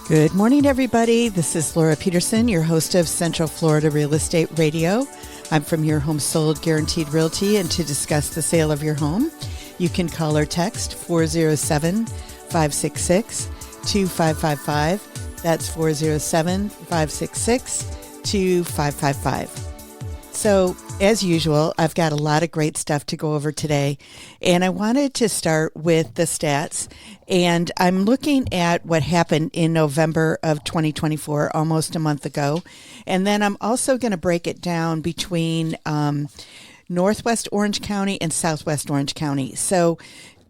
Good morning, everybody. This is Laura Peterson, your host of Central Florida Real Estate Radio. I'm from Your Home Sold Guaranteed Realty, and to discuss the sale of your home, you can call or text 407-566-2555. That's 407-566-2555. So, as usual, I've got a lot of great stuff to go over today, and I wanted to start with the stats, and I'm looking at what happened in November of 2024, almost a month ago, and then I'm also going to break it down between Northwest Orange County and Southwest Orange County. So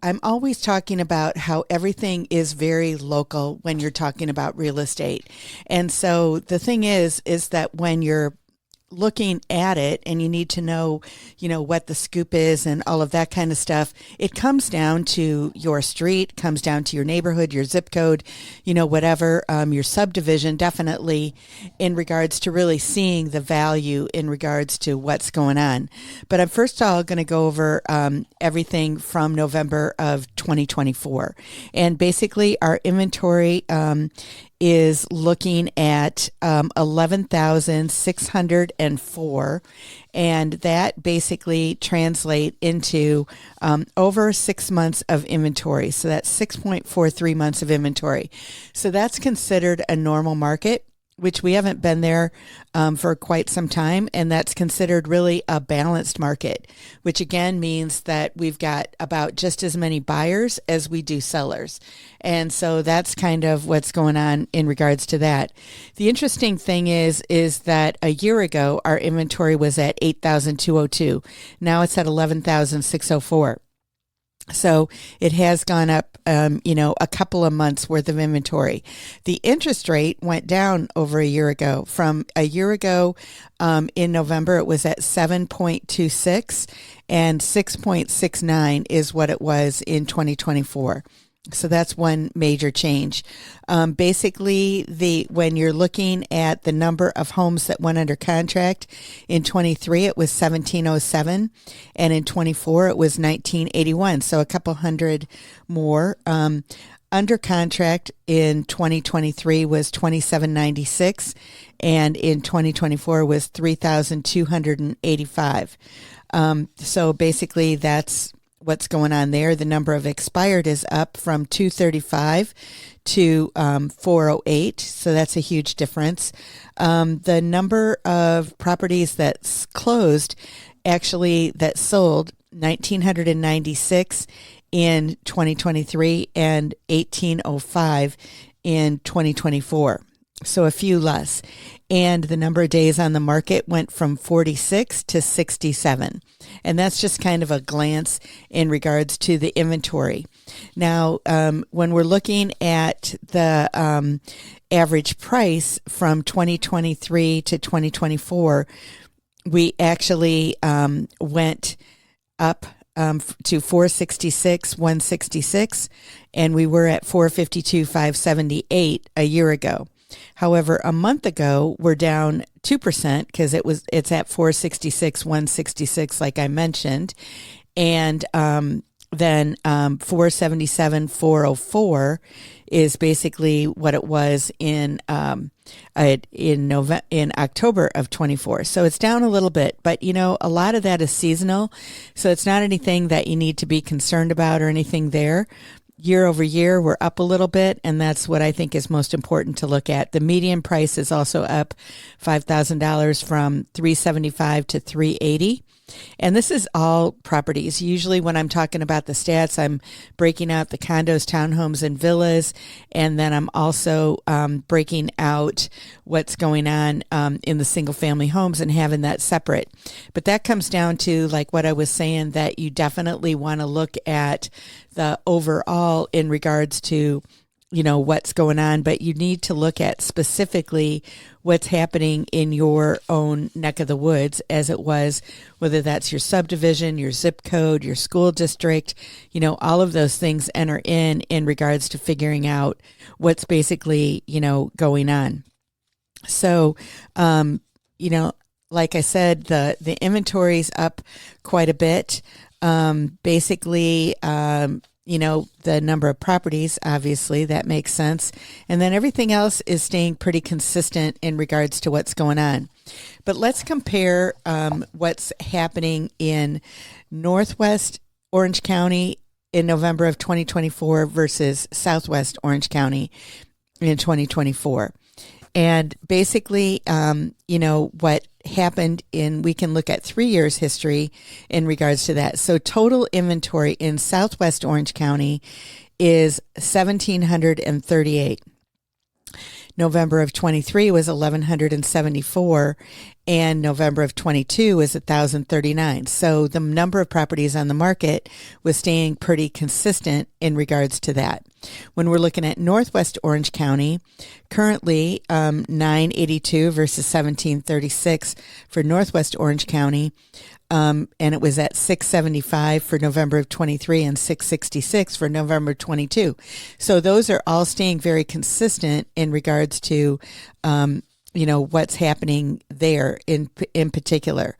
I'm always talking about how everything is very local when you're talking about real estate. And so the thing is that when you're looking at it and you need to know, what the scoop is and all of that kind of stuff, it comes down to your street, comes down to your neighborhood, your zip code, whatever, your subdivision, definitely in regards to really seeing the value in regards to what's going on. But I'm first of all going to go over everything from November of 2024. And basically our inventory is looking at 11,604, and that basically translate into over 6 months of inventory. So that's 6.43 months of inventory. So that's considered a normal market, which we haven't been there for quite some time, and that's considered really a balanced market, which again means that we've got about just as many buyers as we do sellers. And so that's kind of what's going on in regards to that. The interesting thing is that a year ago, our inventory was at 8,202. Now it's at 11,604. So it has gone up, a couple of months worth of inventory. The interest rate went down over a year ago. From a year ago in November, it was at 7.26, and 6.69 is what it was in 2024. So that's one major change. Basically, when you're looking at the number of homes that went under contract in 23, it was 1,707, and in 24, it was 1,981. So a couple hundred more. Under contract in 2023 was 2,796, and in 2024 was 3,285. So basically, that's what's going on there. The number of expired is up from 235 to 408. So that's a huge difference. The number of properties that's closed, actually that sold, 1,996 in 2023 and 1,805 in 2024. So a few less. And the number of days on the market went from 46 to 67. And that's just kind of a glance in regards to the inventory. Now, when we're looking at the average price from 2023 to 2024, we actually went up to 466, 166, and we were at 452, 578 a year ago. However, a month ago, we're down 2% because it's at 466, 166, like I mentioned. And then 477, 404 is basically what it was in October of 24. So it's down a little bit, but a lot of that is seasonal. So it's not anything that you need to be concerned about or anything there. Year over year, we're up a little bit, and that's what I think is most important to look at. The median price is also up $5,000 from $375 to $380. And this is all properties. Usually when I'm talking about the stats, I'm breaking out the condos, townhomes, and villas. And then I'm also breaking out what's going on in the single family homes and having that separate. But that comes down to, like what I was saying, that you definitely want to look at the overall in regards to what's going on, but you need to look at specifically what's happening in your own neck of the woods, as it was, whether that's your subdivision, your zip code, your school district, all of those things enter in regards to figuring out what's basically, going on. So, like I said, the inventory's up quite a bit. Basically, the number of properties, obviously, that makes sense. And then everything else is staying pretty consistent in regards to what's going on. But let's compare what's happening in Northwest Orange County in November of 2024 versus Southwest Orange County in 2024. And basically, what happened we can look at 3 years history in regards to that. So total inventory in Southwest Orange County is 1,738. November of 23 was 1,174, and November of 22 was 1,039. So the number of properties on the market was staying pretty consistent in regards to that. When we're looking at Northwest Orange County, currently 982 versus 1,736 for Northwest Orange County. And it was at 675 for November of 23 and 666 for November 22. So those are all staying very consistent in regards to, what's happening there in particular.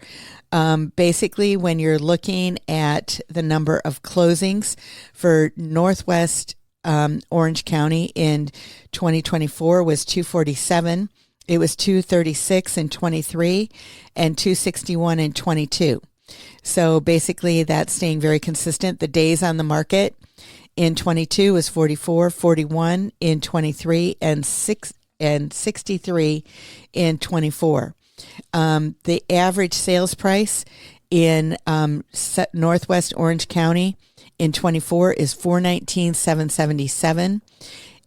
Basically, when you're looking at the number of closings for Northwest Orange County in 2024 was 247. It was 236 in 23 and 261 in 22. So basically that's staying very consistent. The days on the market in 22 was 44, 41 in 23 and 63 in 24. The average sales price in Northwest Orange County in 24 is $419,777.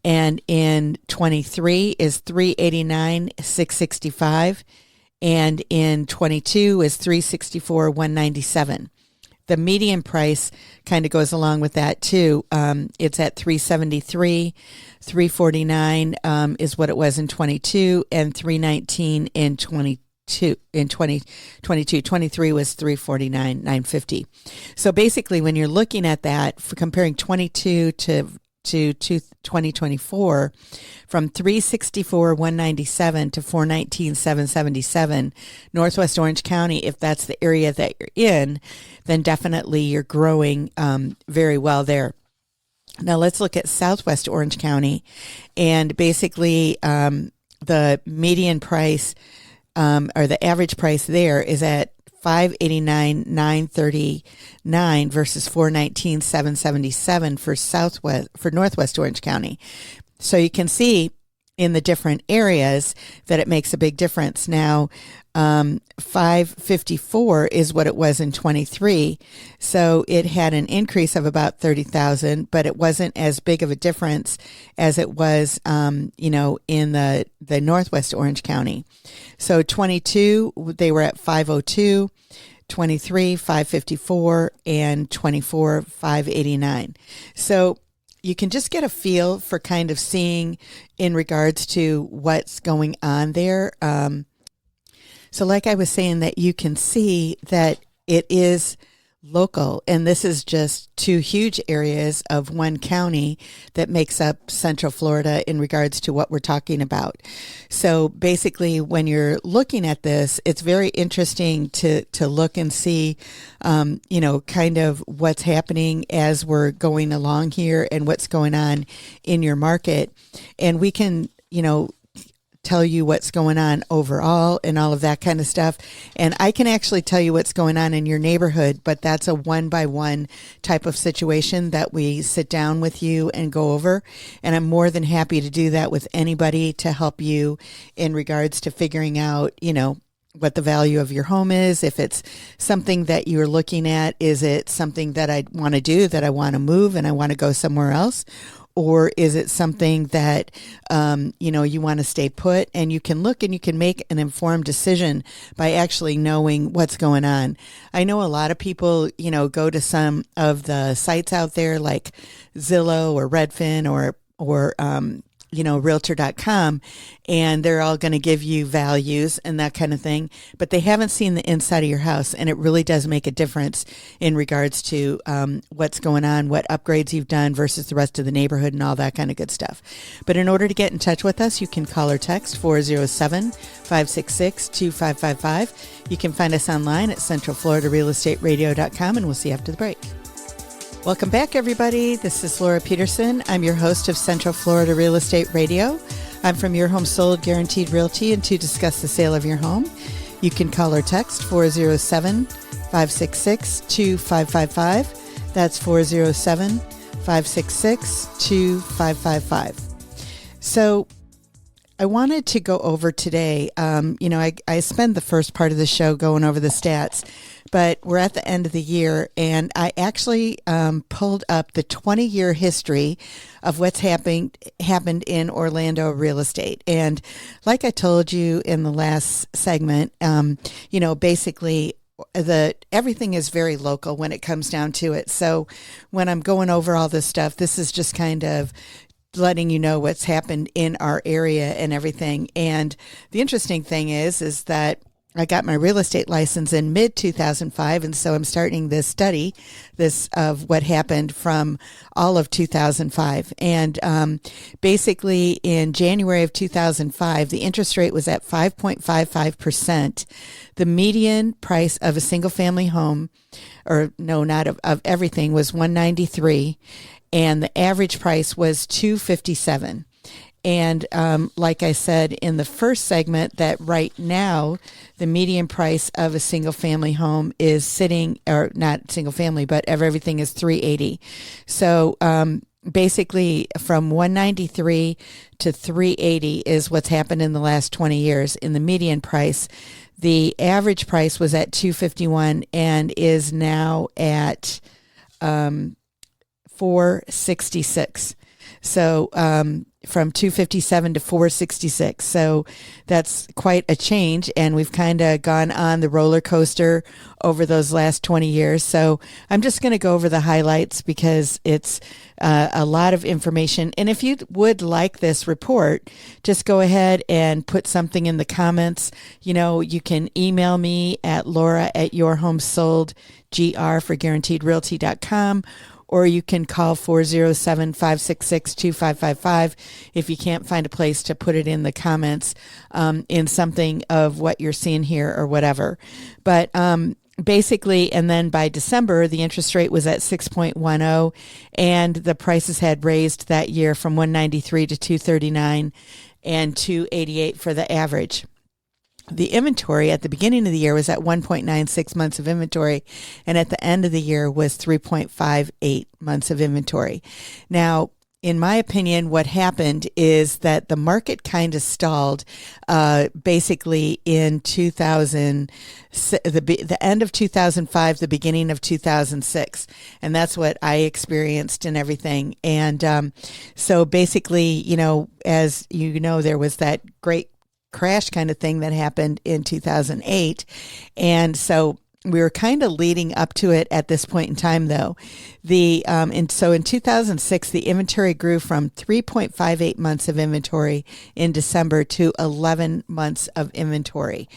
And in 23 is $389,665, and in 22 is $364,197. The median price kind of goes along with that too. It's at $373, $349 is what it was in 22, and $319 in 22. In 2022, 23 was $349,950. So basically, when you're looking at that, for comparing 22 to 2024, from 364,197 to 419,777, Northwest Orange County, if that's the area that you're in, then definitely you're growing very well there. Now let's look at Southwest Orange County, and basically the median price or the average price there is at $589,939 versus $419,777 for Northwest Orange County. So you can see in the different areas that it makes a big difference. Now, 554 is what it was in 23. So it had an increase of about 30,000, but it wasn't as big of a difference as it was, in the Northwest Orange County. So 22, they were at 502, 23, 554, and 24, 589. So you can just get a feel for kind of seeing in regards to what's going on there. So like I was saying, that you can see that it is local, and this is just two huge areas of one county that makes up Central Florida in regards to what we're talking about. So basically, when you're looking at this, it's very interesting to look and see, kind of what's happening as we're going along here and what's going on in your market. And we can, tell you what's going on overall and all of that kind of stuff. And I can actually tell you what's going on in your neighborhood, but that's a one-by-one type of situation that we sit down with you and go over. And I'm more than happy to do that with anybody to help you in regards to figuring out, what the value of your home is. If it's something that you're looking at, is it something that I want to do, that I want to move and I want to go somewhere else? Or is it something that, you want to stay put? And you can look and you can make an informed decision by actually knowing what's going on. I know a lot of people, go to some of the sites out there like Zillow or Redfin or Realtor.com, and they're all going to give you values and that kind of thing, but they haven't seen the inside of your house. And it really does make a difference in regards to what's going on, what upgrades you've done versus the rest of the neighborhood and all that kind of good stuff. But in order to get in touch with us, you can call or text 407-566-2555. You can find us online at centralfloridarealestateradio.com, and we'll see you after the break. Welcome back, everybody. This is Laura Peterson. I'm your host of Central Florida Real Estate Radio. I'm from Your Home Sold Guaranteed Realty, and to discuss the sale of your home, you can call or text 407-566-2555. That's 407-566-2555. So I wanted to go over today, I spend the first part of the show going over the stats, but we're at the end of the year, and I actually pulled up the 20-year history of what's happened in Orlando real estate. And like I told you in the last segment, basically everything is very local when it comes down to it. So when I'm going over all this stuff, this is just kind of letting you know what's happened in our area and everything. And the interesting thing is that I got my real estate license in mid-2005, and so I'm starting this study, of what happened from all of 2005. And basically in January of 2005, the interest rate was at 5.55%. The median price of a single-family home, of everything, was 193, and the average price was 257. And like I said in the first segment, that right now the median price of a single family home is sitting, or not single family, but everything is 380. So basically from 193 to 380 is what's happened in the last 20 years in the median price. The average price was at 251 and is now at 466. So from 257 to 466. So that's quite a change, and we've kind of gone on the roller coaster over those last 20 years. So I'm just going to go over the highlights because it's a lot of information. And if you would like this report, just go ahead and put something in the comments. You can email me at laura@yourhomesoldgr for guaranteedrealty.com, or you can call 407-566-2555 if you can't find a place to put it in the comments in something of what you're seeing here or whatever. But basically, and then by December, the interest rate was at 6.10, and the prices had raised that year from 193 to 239 and 288 for the average. The inventory at the beginning of the year was at 1.96 months of inventory, and at the end of the year was 3.58 months of inventory. Now, in my opinion, what happened is that the market kind of stalled basically in 2000, the end of 2005, the beginning of 2006. And that's what I experienced and everything. And so basically, as you know, there was that great crash kind of thing that happened in 2008. And so we were kind of leading up to it at this point in time, though. And so in 2006, the inventory grew from 3.58 months of inventory in December to 11 months of inventory.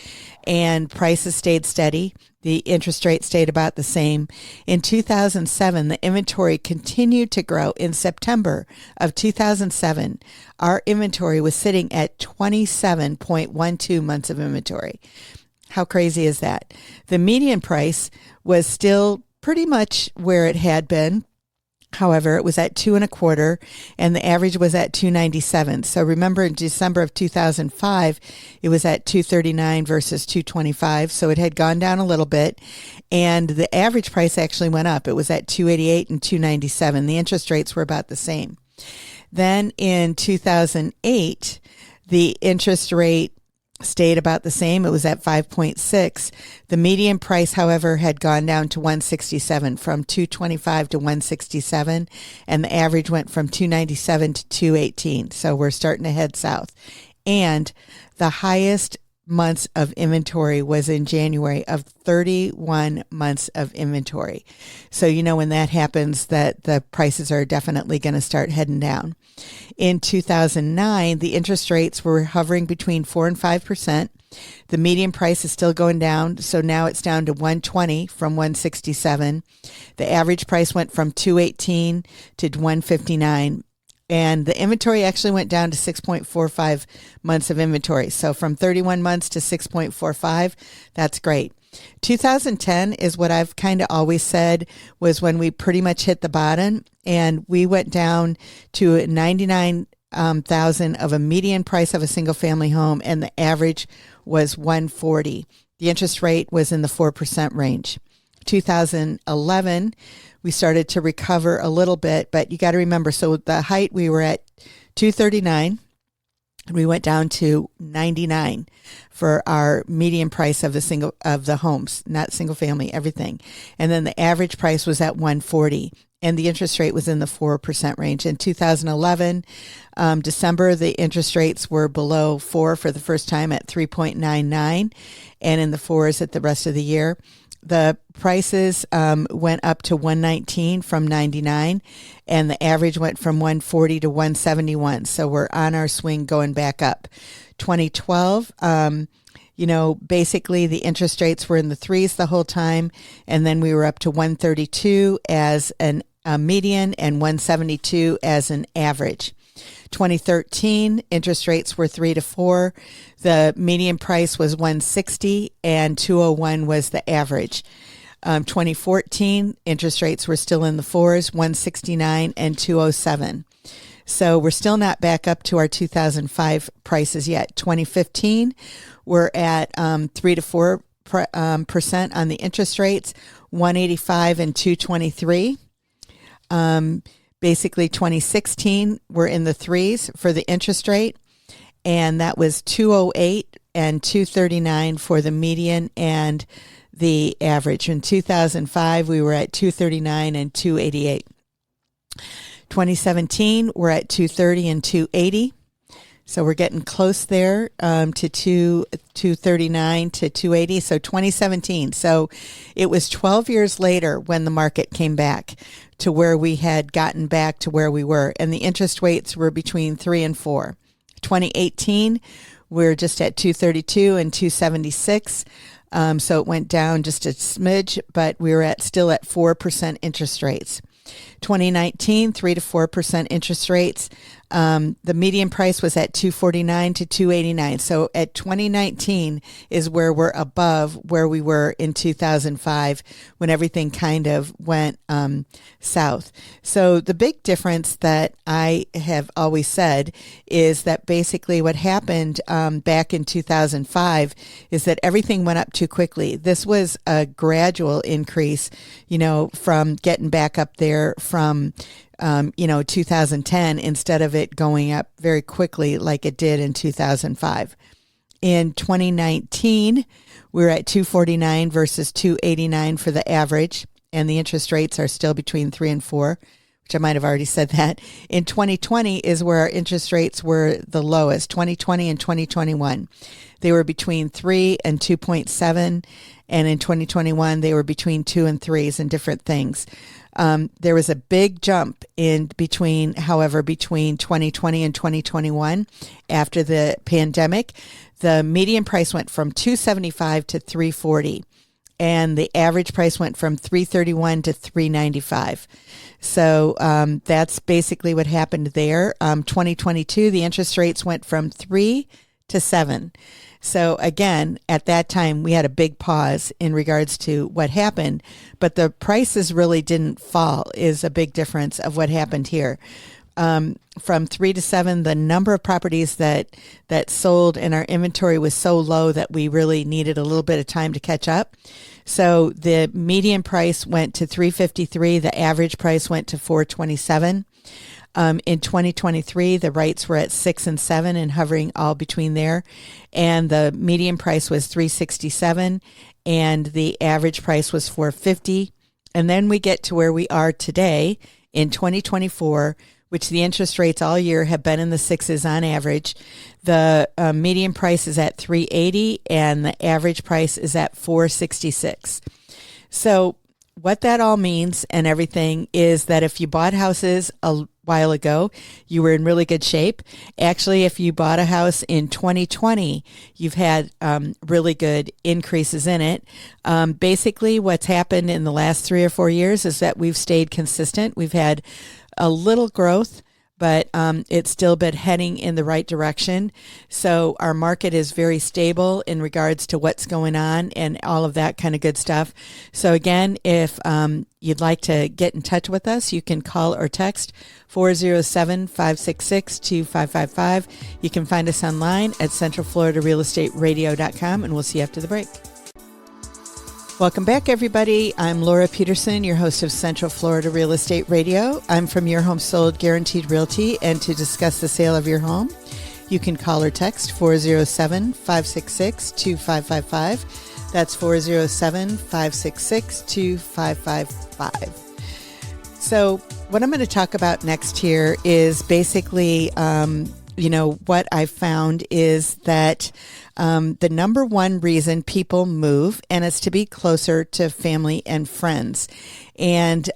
And prices stayed steady. The interest rate stayed about the same. In 2007, the inventory continued to grow. In September of 2007, our inventory was sitting at 27.12 months of inventory. How crazy is that? The median price was still pretty much where it had been. However, it was at 2.25, and the average was at 297. So remember, in December of 2005, it was at 239 versus 225. So it had gone down a little bit, and the average price actually went up. It was at 288 and 297. The interest rates were about the same. Then in 2008, the interest rate stayed about the same. It was at 5.6. The median price, however, had gone down to 167, from 225 to 167, and the average went from 297 to 218. So we're starting to head south. And the highest months of inventory was in January of 31 months of inventory. So when that happens, that the prices are definitely going to start heading down. In 2009, the interest rates were hovering between 4 and 5%. The median price is still going down, so now it's down to 120 from 167. The average price went from 218 to 159. And the inventory actually went down to 6.45 months of inventory. So from 31 months to 6.45, that's great. 2010 is what I've kind of always said was when we pretty much hit the bottom, and we went down to 99,000 of a median price of a single family home, and the average was 140. The interest rate was in the 4% range. 2011, we started to recover a little bit, but you got to remember, so the height we were at 239. We went down to 99 for our median price of the homes, not single family, everything. And then the average price was at 140, and the interest rate was in the 4% range. In 2011, December, the interest rates were below 4 for the first time at 3.99, and in the 4s at the rest of the year. The prices went up to 119 from 99, and the average went from 140 to 171. So we're on our swing going back up. 2012, basically the interest rates were in the 3s the whole time, and then we were up to 132 as a median and 172 as an average. 2013, interest rates were 3 to 4. The median price was 160 and 201 was the average. 2014, interest rates were still in the 4s, 169 and 207. So we're still not back up to our 2005 prices yet. 2015, we're at 3 to 4 percent on the interest rates, 185 and 223. Basically, 2016, we're in the 3s for the interest rate, and that was 208 and 239 for the median and the average. In 2005, we were at 239 and 288. 2017, we're at 230 and 280. So we're getting close there to 239 to 280. So 2017. So it was 12 years later when the market came back to where we had gotten back to where we were. And the interest rates were between 3 and 4. 2018, we're just at 232 and 276. So it went down just a smidge, but we were still at 4% interest rates. 2019, 3 to 4% interest rates. The median price was at 249 to 289. So at 2019 is where we're above where we were in 2005 when everything kind of went south. So the big difference that I have always said is that basically what happened back in 2005 is that everything went up too quickly. This was a gradual increase, from getting back up there from 2010 instead of it going up very quickly like it did in 2005. In 2019, we're at 249 versus 289 for the average, and the interest rates are still between 3 and 4, which I might have already said that. In 2020 is where our interest rates were the lowest, 2020 and 2021. They were between 3 and 2.7, and in 2021, they were between 2 and 3s and different things. There was a big jump between 2020 and 2021 after the pandemic. The median price went from 275 to 340, and the average price went from 331 to 395. So that's basically what happened there. 2022, the interest rates went from 3 to 7. So again, at that time, we had a big pause in regards to what happened, but the prices really didn't fall is a big difference of what happened here. From 3 to 7, the number of properties that sold in our inventory was so low that we really needed a little bit of time to catch up. So the median price went to 353. The average price went to 427. In 2023, the rates were at 6 and 7 and hovering all between there. And the median price was 367 and the average price was 450. And then we get to where we are today in 2024, which the interest rates all year have been in the 6s on average. The median price is at 380 and the average price is at 466. So what that all means and everything is that if you bought houses a while ago, you were in really good shape. Actually, if you bought a house in 2020, you've had really good increases in it. Basically, what's happened in the last 3 or 4 years is that we've stayed consistent. We've had a little growth but it's still been heading in the right direction. So our market is very stable in regards to what's going on and all of that kind of good stuff. So again, if you'd like to get in touch with us, you can call or text 407-566-2555. You can find us online at centralfloridarealestateradio.com, and we'll see you after the break. Welcome back, everybody. I'm Laura Peterson, your host of Central Florida Real Estate Radio. I'm from Your Home Sold Guaranteed Realty, and to discuss the sale of your home, you can call or text 407-566-2555. That's 407-566-2555. So what I'm going to talk about next here is basically, what I found is that the number one reason people move, and it's to be closer to family and friends. And,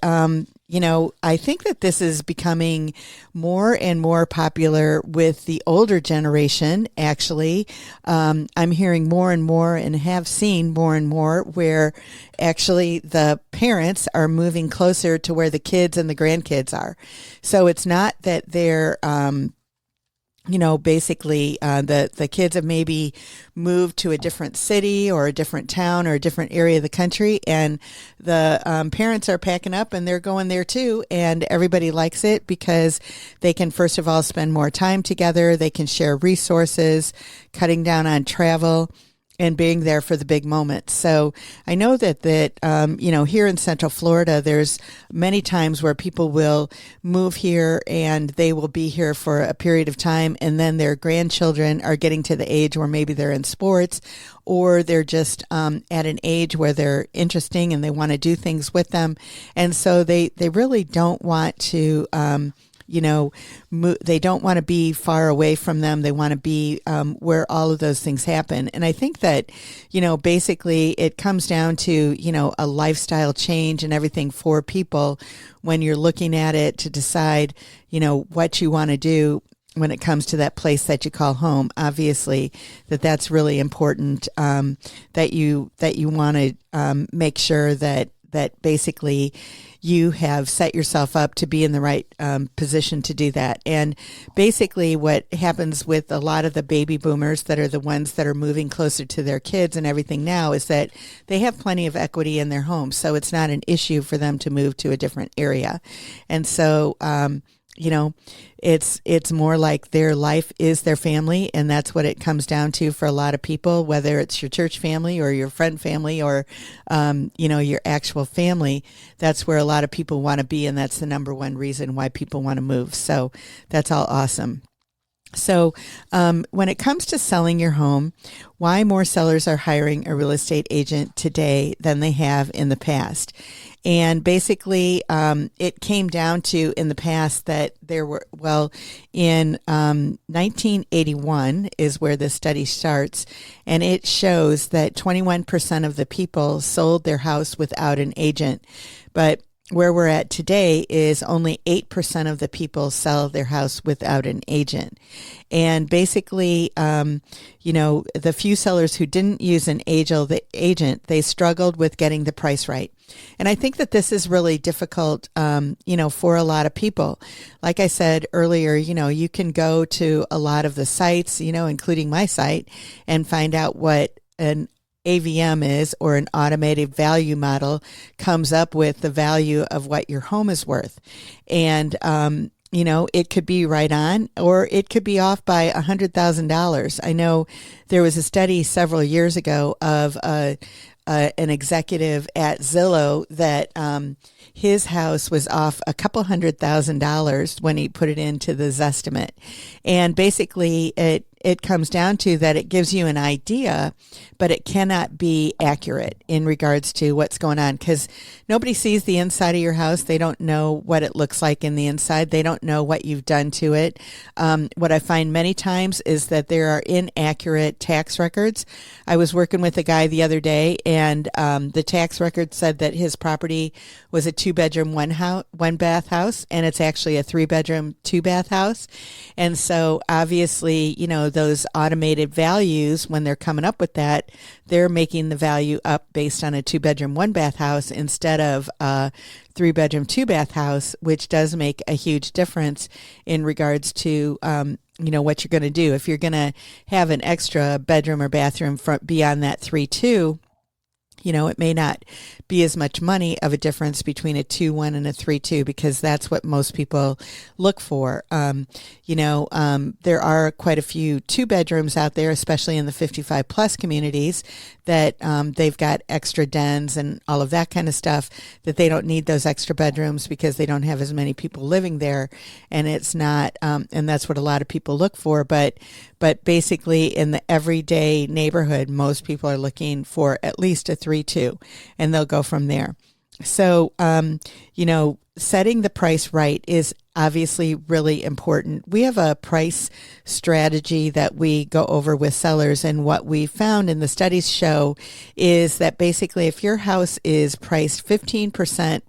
I think that this is becoming more and more popular with the older generation, actually. I'm hearing more and more and have seen more and more where actually the parents are moving closer to where the kids and the grandkids are. So it's not that they're, basically the kids have maybe moved to a different city or a different town or a different area of the country, and the parents are packing up and they're going there too, and everybody likes it because they can, first of all, spend more time together. They can share resources, cutting down on travel, and being there for the big moments. So I know that here in Central Florida, there's many times where people will move here and they will be here for a period of time, and then their grandchildren are getting to the age where maybe they're in sports, or they're just at an age where they're interesting and they want to do things with them. And so they really don't want to they don't want to be far away from them. They want to be where all of those things happen. And I think that, basically it comes down to, a lifestyle change and everything for people when you're looking at it to decide, what you want to do when it comes to that place that you call home. Obviously, that's really important, that you want to make sure that basically you have set yourself up to be in the right position to do that. And basically what happens with a lot of the baby boomers that are the ones that are moving closer to their kids and everything now is that they have plenty of equity in their home. So it's not an issue for them to move to a different area. And so, it's more like their life is their family, and that's what it comes down to for a lot of people, whether it's your church family or your friend family or, your actual family. That's where a lot of people want to be, and that's the number one reason why people want to move. So that's all awesome. So when it comes to selling your home, why more sellers are hiring a real estate agent today than they have in the past. And basically, it came down to in the past that there were, in 1981 is where the study starts, and it shows that 21% of the people sold their house without an agent. But where we're at today is only 8% of the people sell their house without an agent. And basically, the few sellers who didn't use an agent, they struggled with getting the price right. And I think that this is really difficult, for a lot of people. Like I said earlier, you can go to a lot of the sites, including my site, and find out what an AVM is, or an automated value model, comes up with the value of what your home is worth. And, it could be right on, or it could be off by $100,000. I know there was a study several years ago of an executive at Zillow that his house was off a couple $100,000 when he put it into the Zestimate. And basically it comes down to that it gives you an idea, but it cannot be accurate in regards to what's going on, because nobody sees the inside of your house. They don't know what it looks like in the inside. They don't know what you've done to it. What I find many times is that there are inaccurate tax records. I was working with a guy the other day, and the tax record said that his property was a 2-bedroom, one bath house, and it's actually a 3-bedroom, 2-bath house. And so obviously, those automated values, when they're coming up with that, they're making the value up based on a 2-bedroom, 1-bath house instead of a 3-bedroom, 2-bath house, which does make a huge difference in regards to, what you're going to do. If you're going to have an extra bedroom or bathroom beyond that 3-2, it may not be as much money of a difference between a 2-1 and a 3-2, because that's what most people look for. There are quite a few 2-bedrooms out there, especially in the 55 plus communities, that they've got extra dens and all of that kind of stuff, that they don't need those extra bedrooms because they don't have as many people living there. And it's not, and that's what a lot of people look for. But basically in the everyday neighborhood, most people are looking for at least a 3-2, and they'll go from there. So, setting the price right is obviously really important. We have a price strategy that we go over with sellers, and what we found in the studies show is that basically if your house is priced 15%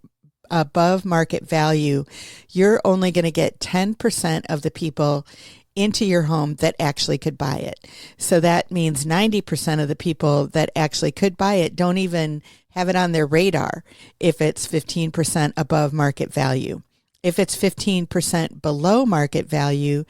above market value, you're only going to get 10% of the people into your home that actually could buy it. So that means 90% of the people that actually could buy it don't even have it on their radar if it's 15% above market value. If it's 15% below market value,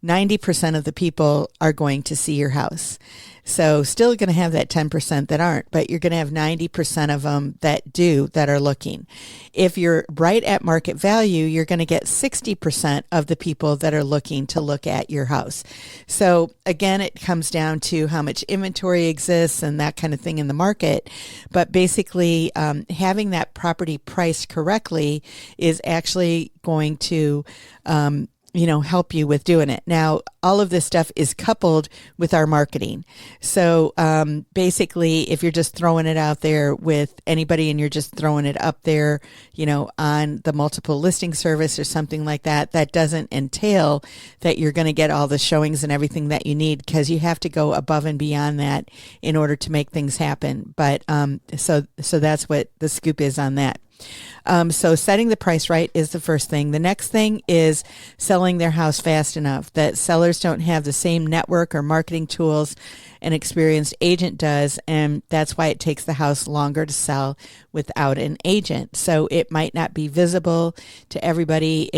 90% of the people are going to see your house. So still going to have that 10% that aren't, but you're going to have 90% of them that do, that are looking. If you're right at market value, you're going to get 60% of the people that are looking to look at your house. So again, it comes down to how much inventory exists and that kind of thing in the market. But basically, having that property priced correctly is actually going to help you with doing it. Now, all of this stuff is coupled with our marketing. So basically, if you're just throwing it out there with anybody and you're just throwing it up there, on the multiple listing service or something like that, that doesn't entail that you're going to get all the showings and everything that you need, because you have to go above and beyond that in order to make things happen. But so that's what the scoop is on that. So setting the price right is the first thing. The next thing is selling their house fast enough that sellers don't have the same network or marketing tools an experienced agent does, and that's why it takes the house longer to sell without an agent. So it might not be visible to everybody.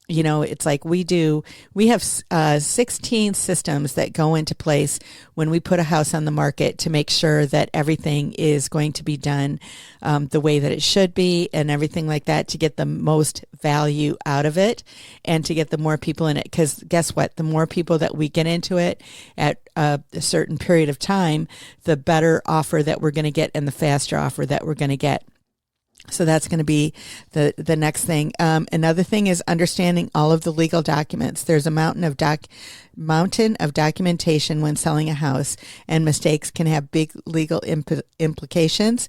It's like we have 16 systems that go into place when we put a house on the market to make sure that everything is going to be done the way that it should be, and everything like that, to get the most value out of it and to get the more people in it. Because guess what? The more people that we get into it at a certain period of time, the better offer that we're going to get and the faster offer that we're going to get. So that's going to be the next thing. Another thing is understanding all of the legal documents. There's a mountain of documentation when selling a house, and mistakes can have big legal implications.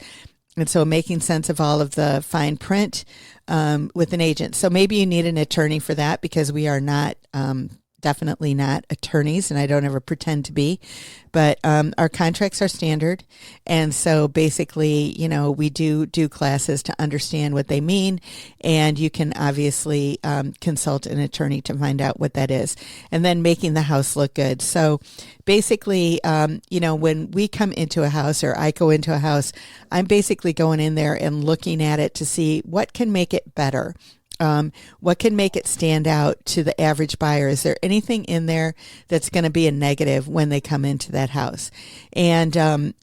And so making sense of all of the fine print with an agent. So maybe you need an attorney for that, because we are not definitely not attorneys, and I don't ever pretend to be, but our contracts are standard. And so basically, we do classes to understand what they mean, and you can obviously consult an attorney to find out what that is. And then making the house look good. So basically, when we come into a house, or I go into a house, I'm basically going in there and looking at it to see what can make it better. What can make it stand out to the average buyer? Is there anything in there that's going to be a negative when they come into that house? And,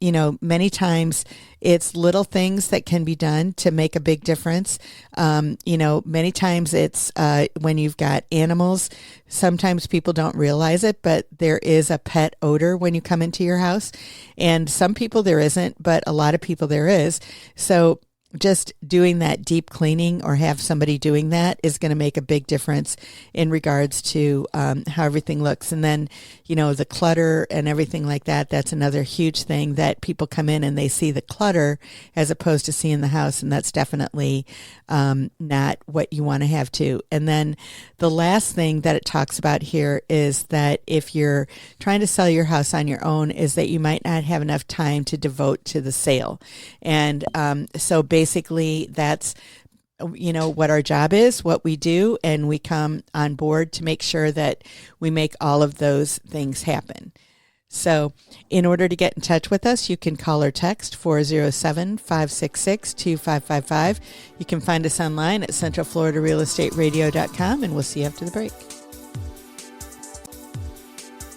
many times it's little things that can be done to make a big difference. Many times it's when you've got animals. Sometimes people don't realize it, but there is a pet odor when you come into your house. And some people there isn't, but a lot of people there is. So just doing that deep cleaning, or have somebody doing that, is going to make a big difference in regards to how everything looks. And then, the clutter and everything like that, that's another huge thing, that people come in and they see the clutter as opposed to seeing the house. And that's definitely not what you want to have too. And then the last thing that it talks about here is that if you're trying to sell your house on your own, is that you might not have enough time to devote to the sale. And so basically that's what our job is, what we do, and we come on board to make sure that we make all of those things happen. So in order to get in touch with us, you can call or text 407-566-2555. You can find us online at centralfloridarealestateradio.com, and we'll see you after the break.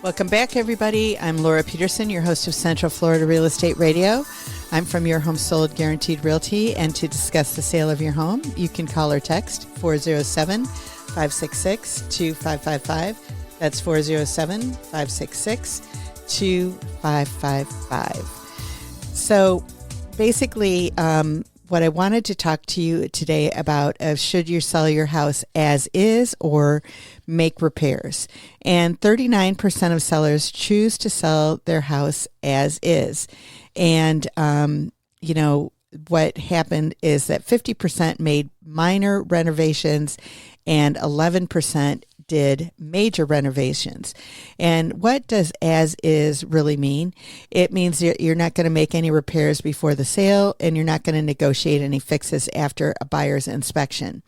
Welcome back, everybody. I'm Laura Peterson, your host of Central Florida Real Estate Radio. I'm from Your Home Sold Guaranteed Realty, and to discuss the sale of your home, you can call or text 407-566-2555. That's 407-566-2555. So basically, what I wanted to talk to you today about is should you sell your house as is or make repairs? And 39% of sellers choose to sell their house as is. And, what happened is that 50% made minor renovations and 11% did major renovations. And what does as is really mean? It means you're not going to make any repairs before the sale, and you're not going to negotiate any fixes after a buyer's inspection.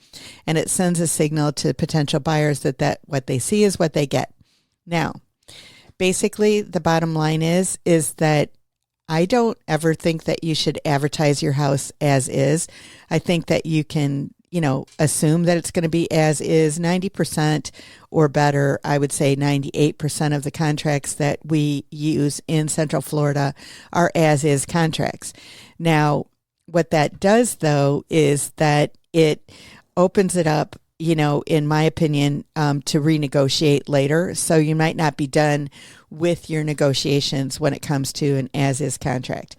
And it sends a signal to potential buyers that what they see is what they get. Now, basically, the bottom line is that I don't ever think that you should advertise your house as is. I think that you can, assume that it's going to be as is. 90% or better, I would say 98% of the contracts that we use in Central Florida are as is contracts. Now, what that does, though, is that it opens it up, in my opinion, to renegotiate later. So you might not be done with your negotiations when it comes to an as-is contract.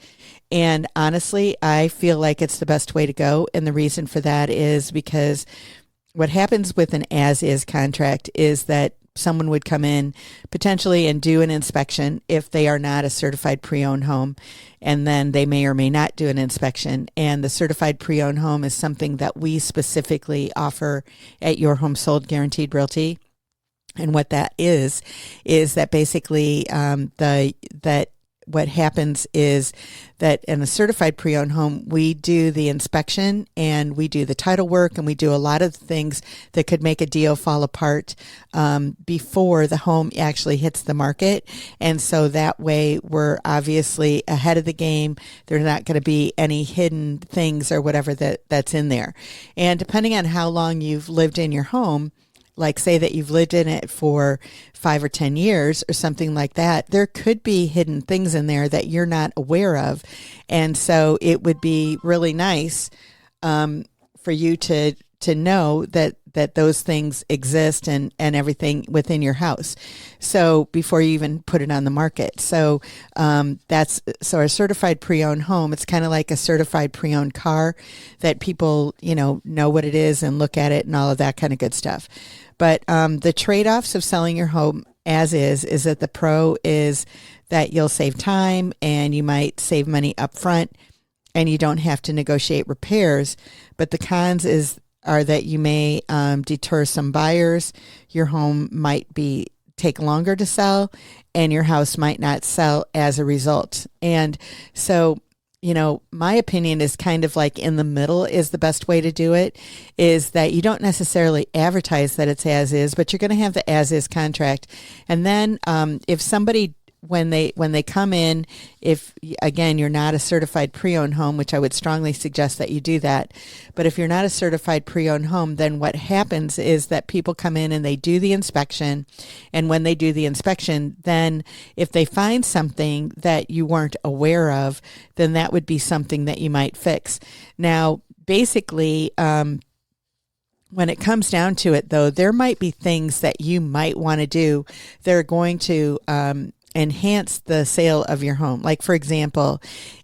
And honestly, I feel like it's the best way to go. And the reason for that is because what happens with an as-is contract is that someone would come in potentially and do an inspection if they are not a certified pre-owned home, and then they may or may not do an inspection. And the certified pre-owned home is something that we specifically offer at Your Home Sold Guaranteed Realty. And what that is that basically what happens is that in a certified pre-owned home, we do the inspection and we do the title work and we do a lot of things that could make a deal fall apart before the home actually hits the market. And so that way we're obviously ahead of the game. There's not going to be any hidden things or whatever that's in there. And depending on how long you've lived in your home, like say that you've lived in it for 5 or 10 years or something like that, there could be hidden things in there that you're not aware of. And so it would be really nice for you to know that those things exist and everything within your house. So before you even put it on the market. So so a certified pre-owned home, it's kind of like a certified pre-owned car that people, know what it is and look at it and all of that kind of good stuff. But the trade-offs of selling your home as is that the pro is that you'll save time and you might save money up front and you don't have to negotiate repairs. But the cons are that you may deter some buyers. Your home might take longer to sell, and your house might not sell as a result. And so, my opinion is kind of like in the middle is the best way to do it, is that you don't necessarily advertise that it's as is, but you're going to have the as is contract. And then if somebody when they come in, if again you're not a certified pre-owned home, which I would strongly suggest that you do that, but if you're not a certified pre-owned home, then what happens is that people come in and they do the inspection, and when they do the inspection, then if they find something that you weren't aware of, then that would be something that you might fix. Now, basically, when it comes down to it, though, there might be things that you might want to do that are going to enhance the sale of your home. Like, for example,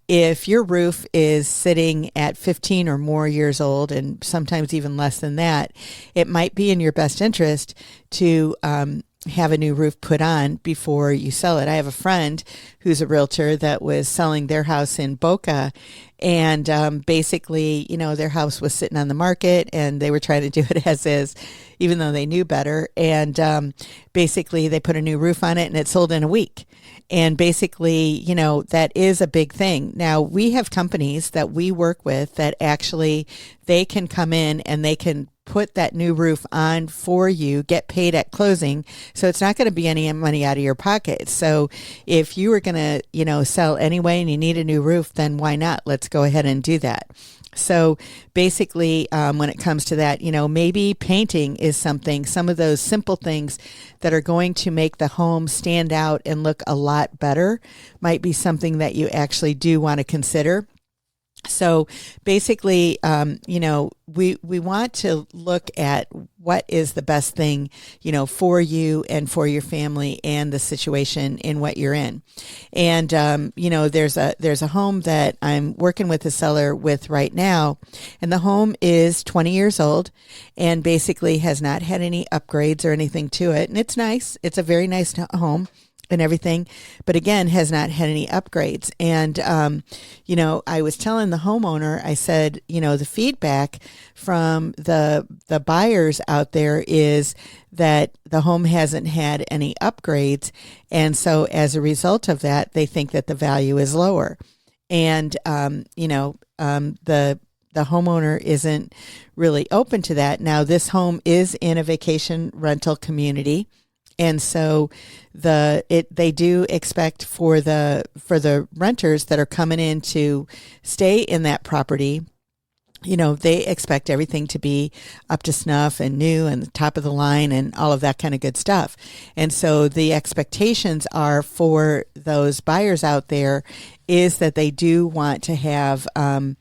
if your roof is sitting at 15 or more years old, and sometimes even less than that, it might be in your best interest to have a new roof put on before you sell it. I have a friend who's a realtor that was selling their house in Boca, and basically, their house was sitting on the market and they were trying to do it as is. even though they knew better. And basically, they put a new roof on it, and it sold in a week. And basically, that is a big thing. Now, we have companies that we work with that actually they can come in and they can put that new roof on for you, get paid at closing. So it's not going to be any money out of your pocket. So if you were going to, sell anyway and you need a new roof, then why not? Let's go ahead and do that. So basically, when it comes to that, maybe painting is some of those simple things that are going to make the home stand out and look a lot better might be something that you actually do want to consider. So basically, we want to look at what is the best thing, for you and for your family and the situation in what you're in. And, there's a home that I'm working with a seller with right now, and the home is 20 years old and basically has not had any upgrades or anything to it. And it's nice. It's a very nice home and everything, but again, has not had any upgrades. And, I was telling the homeowner, I said, the feedback from the buyers out there is that the home hasn't had any upgrades. And so as a result of that, they think that the value is lower. And, the homeowner isn't really open to that. Now, this home is in a vacation rental community. And so they do expect for the renters that are coming in to stay in that property, they expect everything to be up to snuff and new and the top of the line and all of that kind of good stuff. And so the expectations are for those buyers out there is that they do want to have, they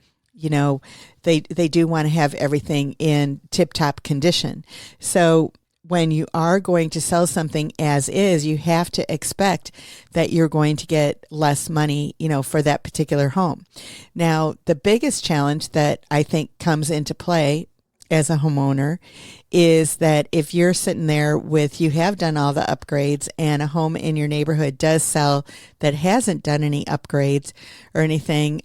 do want to have everything in tip-top condition. So when you are going to sell something as is, you have to expect that you're going to get less money, for that particular home. Now, the biggest challenge that I think comes into play as a homeowner is that if you're sitting there you have done all the upgrades and a home in your neighborhood does sell that hasn't done any upgrades or anything,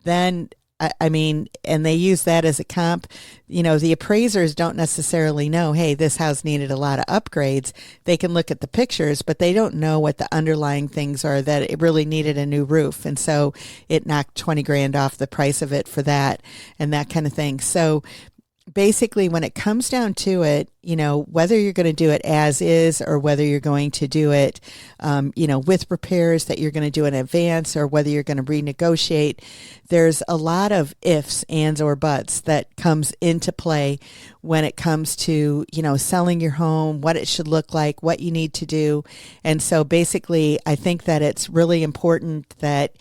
then and they use that as a comp. The appraisers don't necessarily know, hey, this house needed a lot of upgrades. They can look at the pictures, but they don't know what the underlying things are, that it really needed a new roof. And so it knocked 20 grand off the price of it for that and that kind of thing. So basically, when it comes down to it, whether you're going to do it as is or whether you're going to do it, with repairs that you're going to do in advance or whether you're going to renegotiate, there's a lot of ifs, ands, or buts that comes into play when it comes to, selling your home, what it should look like, what you need to do. And so basically, I think that it's really important that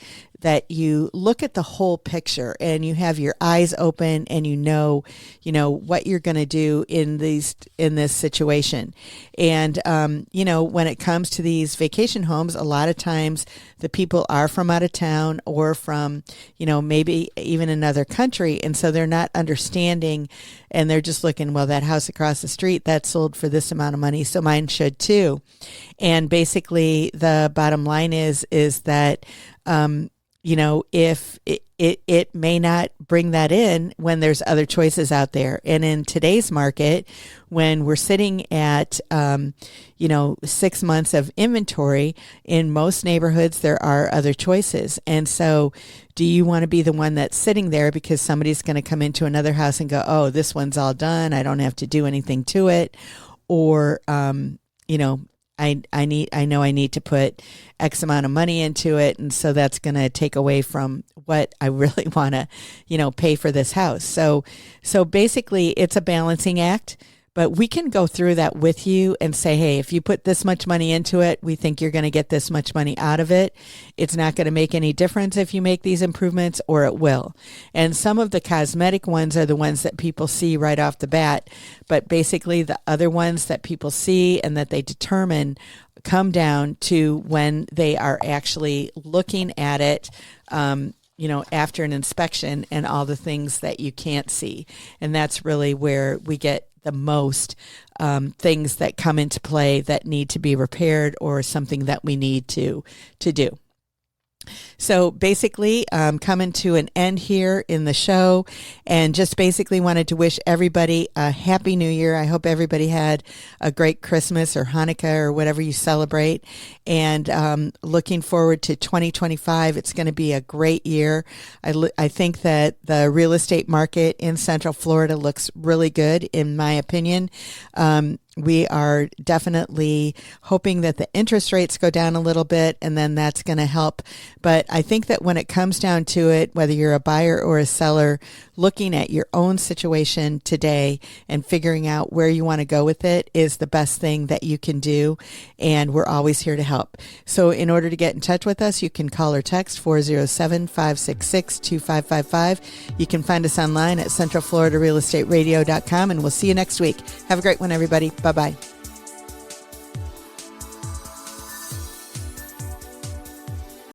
you look at the whole picture and you have your eyes open and you know what you're going to do in this situation. And when it comes to these vacation homes, a lot of times the people are from out of town or from maybe even another country, and so they're not understanding, and they're just looking, well, that house across the street that sold for this amount of money, so mine should too. And basically, the bottom line is that if it may not bring that in when there's other choices out there. And in today's market, when we're sitting at, 6 months of inventory, in most neighborhoods, there are other choices. And so do you want to be the one that's sitting there because somebody's going to come into another house and go, oh, this one's all done, I don't have to do anything to it? Or, I know I need to put X amount of money into it, and so that's going to take away from what I really want to, pay for this house. So basically, it's a balancing act. But we can go through that with you and say, hey, if you put this much money into it, we think you're going to get this much money out of it. It's not going to make any difference if you make these improvements, or it will. And some of the cosmetic ones are the ones that people see right off the bat. But basically, the other ones that people see and that they determine come down to when they are actually looking at it, after an inspection and all the things that you can't see. And that's really where we get the most things that come into play that need to be repaired or something that we need to do. So basically, coming to an end here in the show, and just basically wanted to wish everybody a happy new year. I hope everybody had a great Christmas or Hanukkah or whatever you celebrate, and looking forward to 2025. It's going to be a great year. I think that the real estate market in Central Florida looks really good, in my opinion. We are definitely hoping that the interest rates go down a little bit, and then that's going to help. But I think that when it comes down to it, whether you're a buyer or a seller, looking at your own situation today and figuring out where you want to go with it is the best thing that you can do. And we're always here to help. So in order to get in touch with us, you can call or text 407-566-2555. You can find us online at centralfloridarealestateradio.com, and we'll see you next week. Have a great one, everybody. Bye-bye.